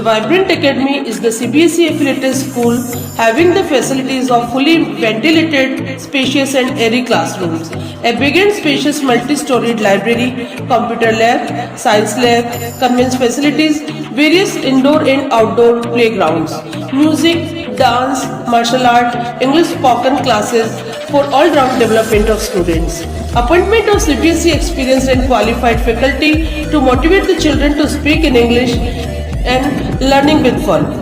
Vibrant Academy is the CBSE affiliated school having the facilities of fully ventilated, spacious and airy classrooms, a big and spacious multi-storied library, computer lab, science lab, conveyance facilities, various indoor and outdoor playgrounds, music, dance, martial art, English spoken classes for all-round development of students. Appointment of CBSE experienced and qualified faculty to motivate the children to speak in English and learning with fun.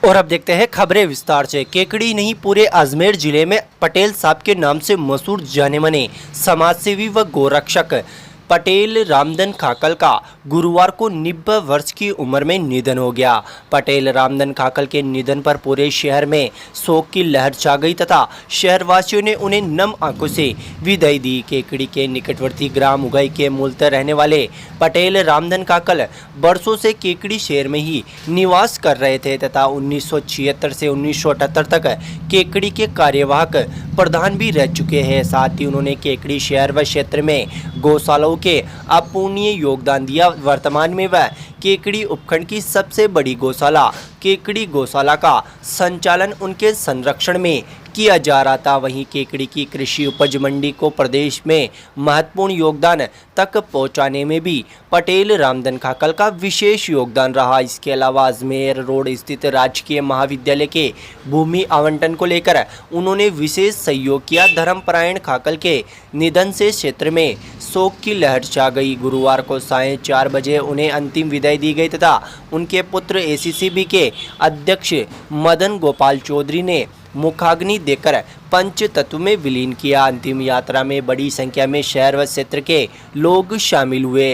और अब देखते हैं खबरें विस्तार से। केकड़ी नहीं पूरे अजमेर जिले में पटेल साहब के नाम से मशहूर जाने माने समाजसेवी व गोरक्षक पटेल रामधन खाकल का गुरुवार को 90 वर्ष की उम्र में निधन हो गया। पटेल रामधन खाकल के निधन पर पूरे शहर में शोक की लहर छा गई तथा शहरवासियों ने उन्हें नम आंखों से विदाई दी। केकड़ी के निकटवर्ती ग्राम उगाई के मूलतः रहने वाले पटेल रामधन खाकल बरसों से केकड़ी शहर में ही निवास कर रहे थे तथा 1976 से 1978 तक केकड़ी के कार्यवाहक प्रधान भी रह चुके हैं। साथ ही उन्होंने केकड़ी शहर व क्षेत्र में गौशालाओं के अपूर्णीय योगदान दिया। वर्तमान में वह केकड़ी उपखंड की सबसे बड़ी गौशाला केकड़ी गौशाला का संचालन उनके संरक्षण में किया जा रहा था। वहीं केकड़ी की कृषि उपज मंडी को प्रदेश में महत्वपूर्ण योगदान तक पहुंचाने में भी पटेल रामधन खाकल का विशेष योगदान रहा। इसके अलावा अजमेर रोड स्थित राजकीय महाविद्यालय के भूमि आवंटन को लेकर उन्होंने विशेष सहयोग किया। धर्मपरायण खाकल के निधन से क्षेत्र में शोक की लहर छा गई। गुरुवार को सायं 4 बजे उन्हें अंतिम विदाई दी गई तथा उनके पुत्र ACCB के अध्यक्ष मदन गोपाल चौधरी ने मुखाग्नि देकर पंच तत्व में विलीन किया। अंतिम यात्रा में बड़ी संख्या में शहर व क्षेत्र के लोग शामिल हुए।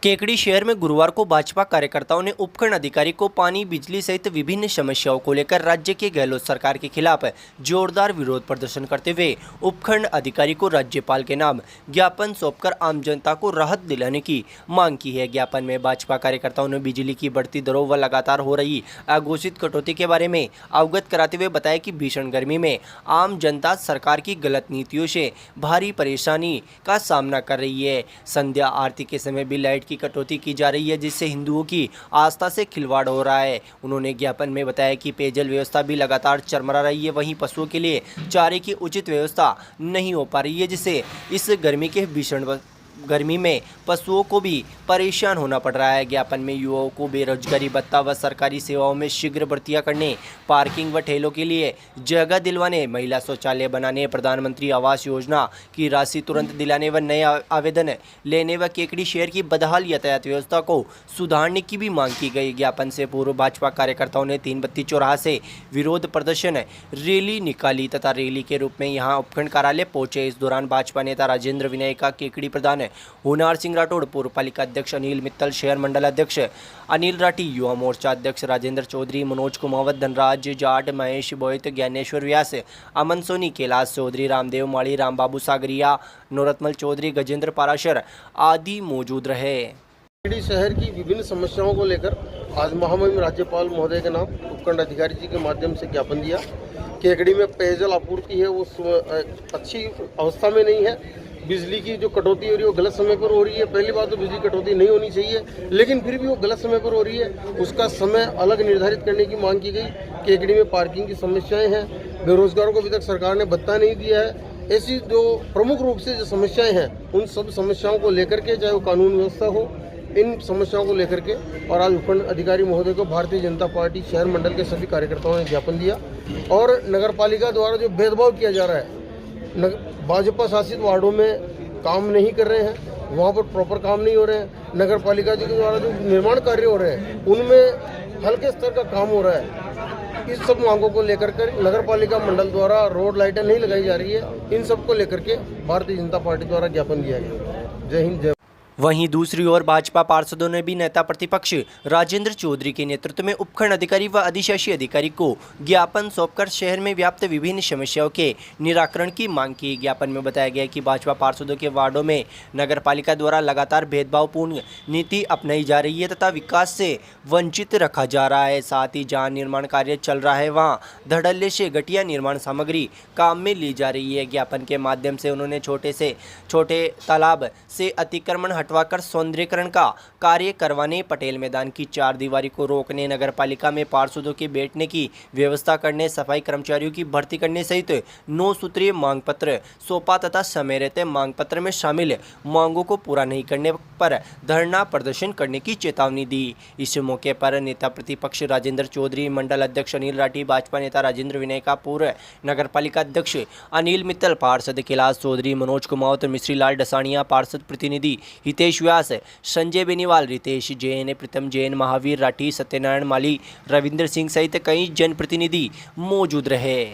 केकड़ी शहर में गुरुवार को भाजपा कार्यकर्ताओं ने उपखंड अधिकारी को पानी, बिजली सहित विभिन्न समस्याओं को लेकर राज्य के गहलोत सरकार के खिलाफ जोरदार विरोध प्रदर्शन करते हुए उपखंड अधिकारी को राज्यपाल के नाम ज्ञापन सौंपकर आम जनता को राहत दिलाने की मांग की है। ज्ञापन में भाजपा कार्यकर्ताओं ने बिजली की बढ़ती दरों व लगातार हो रही अघोषित कटौती के बारे में अवगत कराते हुए बताया कि भीषण गर्मी में आम जनता सरकार की गलत नीतियों से भारी परेशानी का सामना कर रही है। संध्या आरती के समय भी लाइट की कटौती की जा रही है जिससे हिंदुओं की आस्था से खिलवाड़ हो रहा है। उन्होंने ज्ञापन में बताया कि पेयजल व्यवस्था भी लगातार चरमरा रही है। वहीं पशुओं के लिए चारे की उचित व्यवस्था नहीं हो पा रही है जिससे इस गर्मी के भीषण गर्मी में पशुओं को भी परेशान होना पड़ रहा है। ज्ञापन में युवाओं को बेरोजगारी भत्ता व सरकारी सेवाओं में शीघ्र भर्तियां करने, पार्किंग व ठेलों के लिए जगह दिलवाने, महिला शौचालय बनाने, प्रधानमंत्री आवास योजना की राशि तुरंत दिलाने व नए आवेदन लेने व केकड़ी शहर की बदहाल यातायात व्यवस्था को सुधारने की भी मांग की गई। ज्ञापन से पूर्व भाजपा कार्यकर्ताओं ने 3 बत्ती चौराहा से विरोध प्रदर्शन रैली निकाली तथा रैली के रूप में यहाँ उपखंड कार्यालय पहुंचे। इस दौरान भाजपा नेता राजेंद्र विनायका, केकड़ी प्रधान हुनार सिंह राठौड़, पूर्व पालिका अध्यक्ष अनिल मित्तल, शहर मंडल अध्यक्ष अनिल राठी, युवा मोर्चा अध्यक्ष राजेंद्र चौधरी, मनोज कुमावत, धनराज जाट, महेश बोहित, ज्ञानेश्वर व्यास, अमन सोनी, कैलाश चौधरी, रामदेव माड़ी, रामबाबू सागरिया, नौरतमल चौधरी, गजेंद्र पाराशर आदि मौजूद रहे। केकड़ी शहर की विभिन्न समस्याओं को लेकर आज महामहिम राज्यपाल महोदय के नाम उपखंड अधिकारी जी के माध्यम से ज्ञापन दिया। केकड़ी में पेयजल आपूर्ति है वो अच्छी अवस्था में नहीं है। बिजली की जो कटौती हो रही है वो गलत समय पर हो रही है। पहली बात तो बिजली कटौती नहीं होनी चाहिए, लेकिन फिर भी वो गलत समय पर हो रही है। उसका समय अलग निर्धारित करने की मांग की गई। केकड़ी में पार्किंग की समस्याएं हैं, बेरोजगारों को अभी तक सरकार ने भत्ता नहीं दिया है। ऐसी जो प्रमुख रूप से जो समस्याएं हैं उन सब समस्याओं को लेकर के, चाहे वो कानून व्यवस्था हो, इन समस्याओं को लेकर के और आज उपखंड अधिकारी महोदय को भारतीय जनता पार्टी शहर मंडल के सभी कार्यकर्ताओं ने ज्ञापन दिया। और नगर पालिका द्वारा जो भेदभाव किया जा रहा है, भाजपा शासित वार्डों में काम नहीं कर रहे हैं, वहाँ पर प्रॉपर काम नहीं हो रहे हैं। नगर पालिका जी के द्वारा जो निर्माण कार्य हो रहे हैं उनमें हल्के स्तर का काम हो रहा है। इस सब मांगों को लेकर के नगर पालिका मंडल द्वारा रोड लाइटें नहीं लगाई जा रही है। इन सब को लेकर के भारतीय जनता पार्टी द्वारा ज्ञापन दिया गया। जय हिंद, जय। वहीं दूसरी ओर भाजपा पार्षदों ने भी नेता प्रतिपक्ष राजेंद्र चौधरी के नेतृत्व में उपखंड अधिकारी व अधिशासी अधिकारी को ज्ञापन सौंपकर शहर में व्याप्त विभिन्न समस्याओं के निराकरण की मांग की। ज्ञापन में बताया गया कि भाजपा पार्षदों के वार्डों में नगरपालिका द्वारा लगातार भेदभावपूर्ण नीति अपनाई जा रही है तथा विकास से वंचित रखा जा रहा है। साथ ही जहां निर्माण कार्य चल रहा है वहां धड़ल्ले से घटिया निर्माण सामग्री काम में ली जा रही है। ज्ञापन के माध्यम से उन्होंने छोटे से छोटे तालाब से अतिक्रमण हटवाकर सौंदर्यीकरण का कार्य करवाने, पटेल मैदान की चारदीवारी को रोकने, नगरपालिका में पार्षदों के बैठने की व्यवस्था करने, सफाई कर्मचारियों की भर्ती करने सहित 9 सूत्रीय मांग पत्र सौंपा तथा समय रहते मांग पत्र में शामिल मांगों को पूरा नहीं करने पर धरना प्रदर्शन करने की चेतावनी दी। इस मौके पर नेता प्रतिपक्ष राजेंद्र चौधरी, मंडल अध्यक्ष अनिल राठी, भाजपा नेता राजेंद्र विनय का पूर्व नगरपालिका अध्यक्ष अनिल मित्तल, पार्षद कैलाश चौधरी, मनोज कुमावत, मिश्री लाल डसानिया, पार्षद प्रतिनिधि हितेश व्यास, संजय बेनीवाल, रितेश जैन, प्रीतम जैन, महावीर राठी, सत्यनारायण माली, रविंद्र सिंह सहित कई जनप्रतिनिधि मौजूद रहे।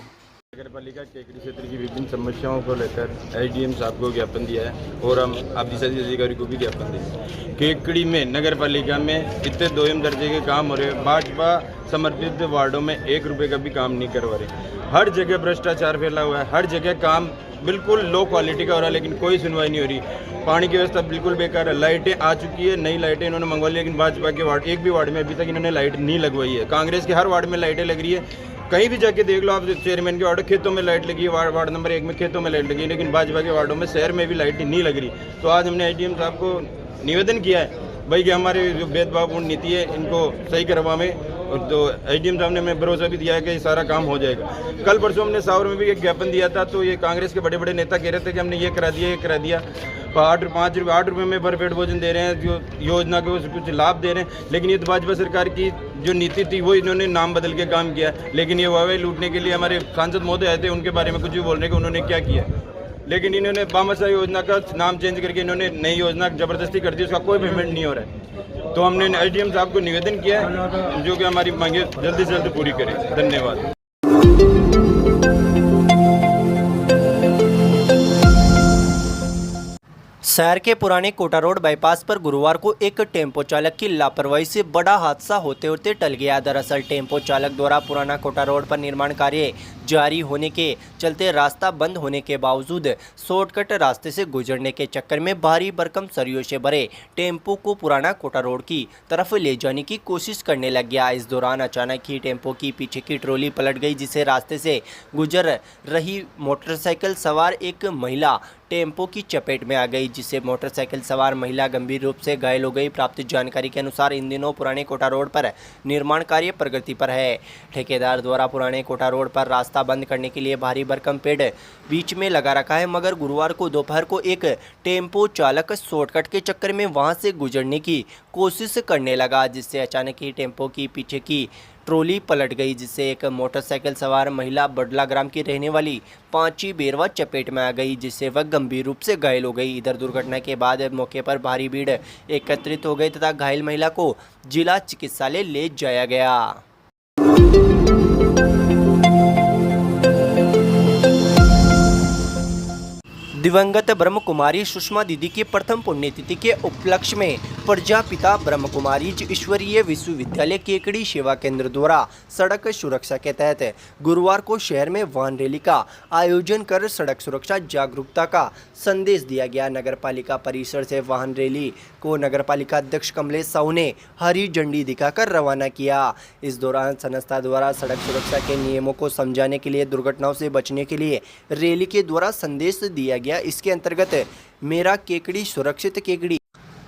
नगरपालिका केकड़ी क्षेत्र की विभिन्न समस्याओं को लेकर एसडीएम साहब को ज्ञापन दिया है और हम अधिशासी अधिकारी को भी ज्ञापन दिया। केकड़ी में नगरपालिका में इतने दोयम दर्जे के काम हो रहे, भाजपा समर्पित वार्डों में 1 रुपये का भी काम नहीं करवा रहे। हर जगह भ्रष्टाचार फैला हुआ है, हर जगह काम बिल्कुल लो क्वालिटी का हो रहा है, लेकिन कोई सुनवाई नहीं हो रही। पानी की व्यवस्था बिल्कुल बेकार है। लाइटें आ चुकी है, नई लाइटें इन्होंने मंगवा ली, लेकिन भाजपा के वार्ड एक भी वार्ड में अभी तक इन्होंने लाइट नहीं लगवाई है। कांग्रेस के हर वार्ड में लाइटें लग रही है। कहीं भी जाके देख लो आप, चेयरमैन के वार्ड खेतों में लाइट लगी है, वार्ड नंबर 1 में खेतों में लाइट लगी है, लेकिन भाजपा के वार्डों में शहर में भी लाइट नहीं लग रही। तो आज हमने एसडीएम साहब को निवेदन किया है भाई कि हमारे जो भेदभावपूर्ण नीति है इनको सही करवाएं, और तो एसडीएम साहब ने हमें भरोसा भी दिया है कि सारा काम हो जाएगा। कल परसों हमने सावर में भी एक ज्ञापन दिया था, तो ये कांग्रेस के बड़े बड़े नेता कह रहे थे कि हमने ये करा दिया 8 रुपये में भरपेट भोजन दे रहे हैं, जो योजना के कुछ लाभ दे रहे हैं, लेकिन ये तो भाजपा सरकार की जो नीति थी वो इन्होंने नाम बदल के काम किया। लेकिन ये वाहवाही लूटने के लिए हमारे सांसद महोदय आए थे, उनके बारे में कुछ भी बोल रहे हैं कि उन्होंने क्या किया, लेकिन इन्होंने भामाशाह योजना का नाम चेंज करके इन्होंने नई योजना जबरदस्ती कर दी, उसका कोई पेमेंट नहीं हो रहा है। तो हमने एसडीएम साहब को निवेदन किया है जो कि हमारी मांगे जल्दी से जल्दी पूरी करें। धन्यवाद। शहर के पुराने कोटा रोड बाईपास पर गुरुवार को एक टेम्पो चालक की लापरवाही से बड़ा हादसा होते होते टल गया। दरअसल टेम्पो चालक द्वारा पुराना कोटा रोड पर निर्माण कार्य जारी होने के चलते रास्ता बंद होने के बावजूद शॉर्टकट रास्ते से गुजरने के चक्कर में भारी भरकम सरियों से भरे टेम्पो को पुराना कोटा रोड की तरफ ले जाने की कोशिश करने लग गया। इस दौरान अचानक ही टेम्पो की पीछे की ट्रॉली पलट गई, जिससे रास्ते से गुजर रही मोटरसाइकिल सवार एक महिला टेम्पो की चपेट में आ गई, जिससे मोटरसाइकिल सवार महिला गंभीर रूप से घायल हो गई। प्राप्त जानकारी के अनुसार इन दिनों पुराने कोटा रोड पर निर्माण कार्य प्रगति पर है। ठेकेदार द्वारा पुराने कोटा रोड पर रास्ता बंद करने के लिए भारी भरकम पेड़ बीच में लगा रखा है, मगर गुरुवार को दोपहर को एक टेम्पो चालक शॉर्टकट के चक्कर में वहां से गुजरने की कोशिश करने लगा, जिससे अचानक ही टेम्पो की पीछे की ट्रॉली पलट गई, जिससे एक मोटरसाइकिल सवार महिला बडला ग्राम की रहने वाली पांची बेरवा चपेट में आ गई, जिससे वह गंभीर रूप से घायल हो गई। इधर दुर्घटना के बाद मौके पर भारी भीड़ एकत्रित हो गई तथा घायल महिला को जिला चिकित्सालय ले जाया गया। दिवंगत ब्रह्म कुमारी सुषमा दीदी की प्रथम पुण्यतिथि के उपलक्ष्य में प्रजापिता ब्रह्म कुमारी ईश्वरीय विश्वविद्यालय केकड़ी सेवा केंद्र द्वारा सड़क सुरक्षा के तहत गुरुवार को शहर में वाहन रैली का आयोजन कर सड़क सुरक्षा जागरूकता का संदेश दिया गया। नगरपालिका परिसर से वाहन रैली को नगरपालिका अध्यक्ष कमलेश साहू ने हरी झंडी दिखाकर रवाना किया। इस दौरान संस्था द्वारा सड़क सुरक्षा के नियमों को समझाने के लिए दुर्घटनाओं से बचने के लिए रैली के द्वारा संदेश दिया गया। इसके अंतर्गत मेरा केकड़ी सुरक्षित केकड़ी,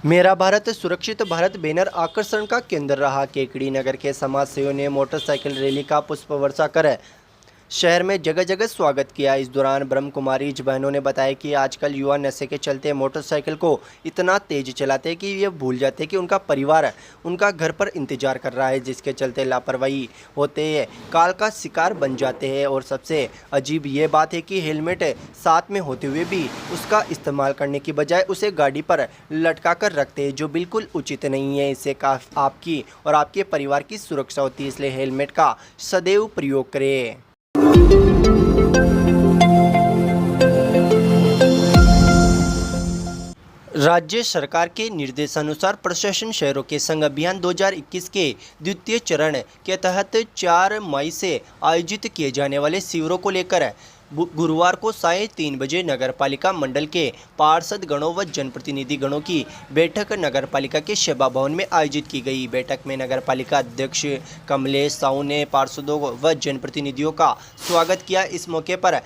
मेरा भारत सुरक्षित भारत बैनर आकर्षण का केंद्र रहा। केकड़ी नगर के समाज सेवियों ने मोटरसाइकिल रैली का पुष्प वर्षा कर शहर में जगह जगह स्वागत किया। इस दौरान ब्रह्म कुमारी बहनों ने बताया कि आजकल युवा नशे के चलते मोटरसाइकिल को इतना तेज चलाते हैं कि ये भूल जाते हैं कि उनका परिवार उनका घर पर इंतजार कर रहा है, जिसके चलते लापरवाही होते हैं, काल का शिकार बन जाते हैं। और सबसे अजीब ये बात है कि हेलमेट साथ में होते हुए भी उसका इस्तेमाल करने की बजाय उसे गाड़ी पर लटका कर रखते हैं, जो बिल्कुल उचित नहीं है। इससे आपकी और आपके परिवार की सुरक्षा होती है, इसलिए हेलमेट का सदैव प्रयोग करें। राज्य सरकार के निर्देशानुसार प्रशासन शहरों के संघ अभियान 2021 के द्वितीय चरण के तहत 4 मई से आयोजित किए जाने वाले शिविरों को लेकर गुरुवार को 3:30 बजे नगरपालिका मंडल के पार्षद गणों व जनप्रतिनिधि गणों की बैठक नगरपालिका के सेवा भवन में आयोजित की गई। बैठक में नगरपालिका अध्यक्ष कमलेश साहू ने पार्षदों व जनप्रतिनिधियों का स्वागत किया। इस मौके पर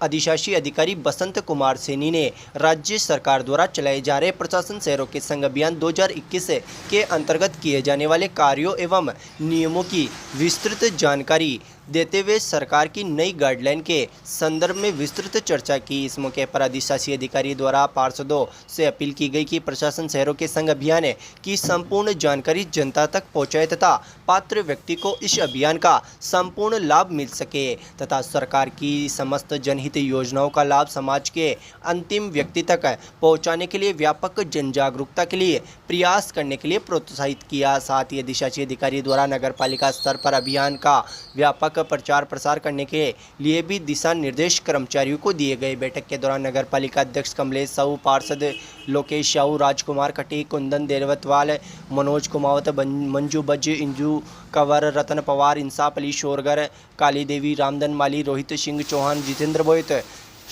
अधिशासी अधिकारी बसंत कुमार सैनी ने राज्य सरकार द्वारा चलाए जा रहे प्रशासन शहरों के संघ अभियान 2021 के अंतर्गत किए जाने वाले कार्यों एवं नियमों की विस्तृत जानकारी देते हुए सरकार की नई गाइडलाइन के संदर्भ में विस्तृत चर्चा की। इस मौके पर अधिशासी अधिकारी द्वारा पार्षदों से अपील की गई कि प्रशासन शहरों के संघ अभियान की संपूर्ण जानकारी जनता तक पहुंचाए तथा पात्र व्यक्ति को इस अभियान का संपूर्ण लाभ मिल सके तथा सरकार की समस्त जनहित योजनाओं का लाभ समाज के अंतिम व्यक्ति तक पहुँचाने के लिए व्यापक जन जागरूकता के लिए प्रयास करने के लिए प्रोत्साहित किया। साथ ही अधिशासी अधिकारी द्वारा नगरपालिका स्तर पर अभियान का व्यापक प्रचार प्रसार करने के लिए भी दिशा निर्देश कर्मचारियों को दिए गए। बैठक के दौरान नगरपालिका अध्यक्ष कमलेश साहू, पार्षद लोकेश साहू, राजकुमार कटी, कुंदन देरवतवाल, मनोज कुमावत, मंजू बज, इंजू कंवर, रतन पवार, इंसाफ अली शोरगर, काली देवी, रामधन माली, रोहित सिंह चौहान, जितेंद्र बोहित,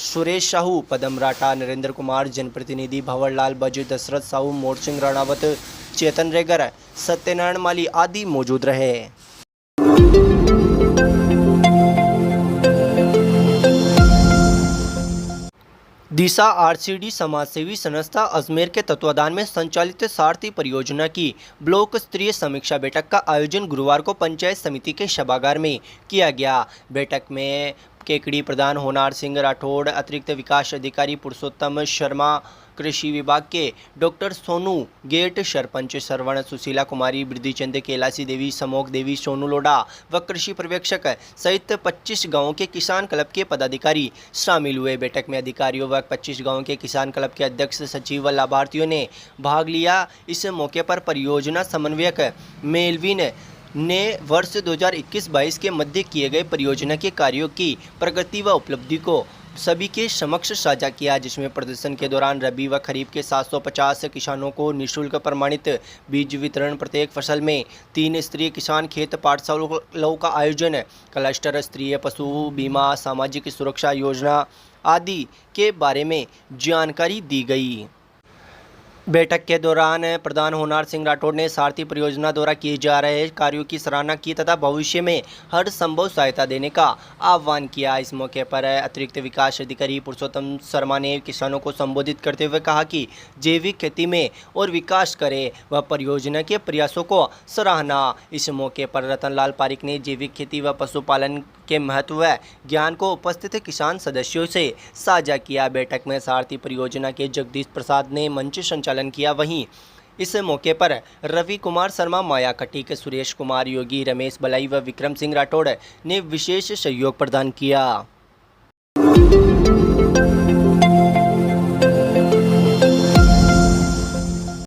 सुरेश साहू, पदम राठा, नरेंद्र कुमार, जनप्रतिनिधि भंवरलाल बज, दशरथ साहू, मोर सिंह राणावत, चेतन रेगर, सत्यनारायण माली आदि मौजूद रहे। दिशा आरसीडी समाजसेवी संस्था अजमेर के तत्वाधान में संचालित सारथी परियोजना की ब्लॉक स्तरीय समीक्षा बैठक का आयोजन गुरुवार को पंचायत समिति के सभागार में किया गया। बैठक में केकड़ी प्रधान होनार सिंह राठौड़, अतिरिक्त विकास अधिकारी पुरुषोत्तम शर्मा, कृषि विभाग के डॉक्टर सोनू गेट, सरपंच सरवण, सुशीला कुमारी, वृद्धिचंद, कैलाशी देवी, समोक देवी, सोनू लोडा व कृषि पर्यवेक्षक सहित 25 गांवों के किसान क्लब के पदाधिकारी शामिल हुए। बैठक में अधिकारियों व 25 गांवों के किसान क्लब के अध्यक्ष, सचिव व लाभार्थियों ने भाग लिया। इस मौके पर परियोजना समन्वयक मेलविन ने वर्ष 2021-22 के मध्य किए गए परियोजना के कार्यों की प्रगति व उपलब्धि को सभी के समक्ष साझा किया, जिसमें प्रदर्शन के दौरान रबी व खरीफ के 750 किसानों को निःशुल्क प्रमाणित बीज वितरण, प्रत्येक फसल में 3 स्तरीय किसान खेत पाठशालाओं का आयोजन, क्लस्टर स्तरीय पशु बीमा, सामाजिक सुरक्षा योजना आदि के बारे में जानकारी दी गई। बैठक के दौरान प्रधान होनार सिंह राठौड़ ने सारथी परियोजना द्वारा किए जा रहे कार्यों की सराहना की तथा भविष्य में हर संभव सहायता देने का आह्वान किया। इस मौके पर अतिरिक्त विकास अधिकारी पुरुषोत्तम शर्मा ने किसानों को संबोधित करते हुए कहा कि जैविक खेती में और विकास करे व परियोजना के प्रयासों को सराहना। इस मौके पर रतनलाल पारिक ने जैविक खेती व पशुपालन के महत्व व ज्ञान को उपस्थित किसान सदस्यों से साझा किया। बैठक में सारथी परियोजना के जगदीश प्रसाद ने मंच संचालन किया। वहीं इस मौके पर रवि कुमार शर्मा, माया कटिक, सुरेश कुमार योगी, रमेश बलाई व विक्रम सिंह राठौड़ ने विशेष सहयोग प्रदान किया।